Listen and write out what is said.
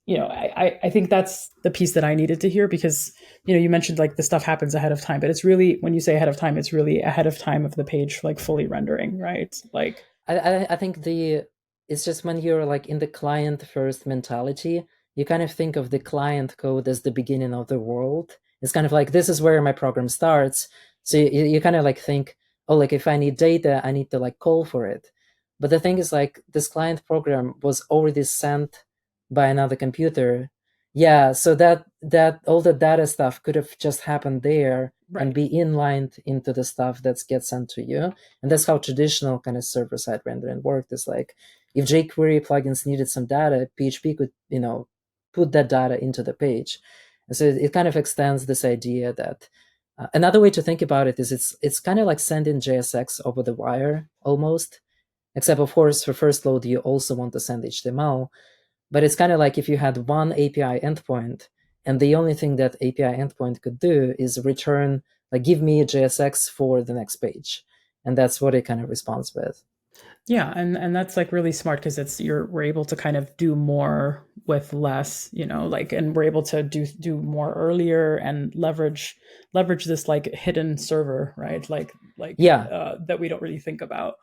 I think that's the piece that I needed to hear because, you mentioned like the stuff happens ahead of time, but it's really, when you say ahead of time, it's really ahead of time of the page, like fully rendering, right? Like, I think it's just when you're like in the client first mentality, you kind of think of the client code as the beginning of the world. It's kind of like this is where my program starts. So you kind of like think, oh, like if I need data, I need to like call for it. But the thing is like this client program was already sent by another computer. Yeah, so that all the data stuff could have just happened there and right. be inlined into the stuff that gets sent to you. And that's how traditional kind of server-side rendering worked. Is like if jQuery plugins needed some data, PHP could, put that data into the page. And so it kind of extends this idea that another way to think about it is it's kind of like sending JSX over the wire almost. Except of course for first load you also want to send HTML, but it's kind of like if you had one API endpoint and the only thing that API endpoint could do is return, like, give me a JSX for the next page. And that's what it kind of responds with. Yeah, and that's like really smart because we're able to kind of do more with less, like, and we're able to do more earlier and leverage this like hidden server, right? Like Yeah. that we don't really think about.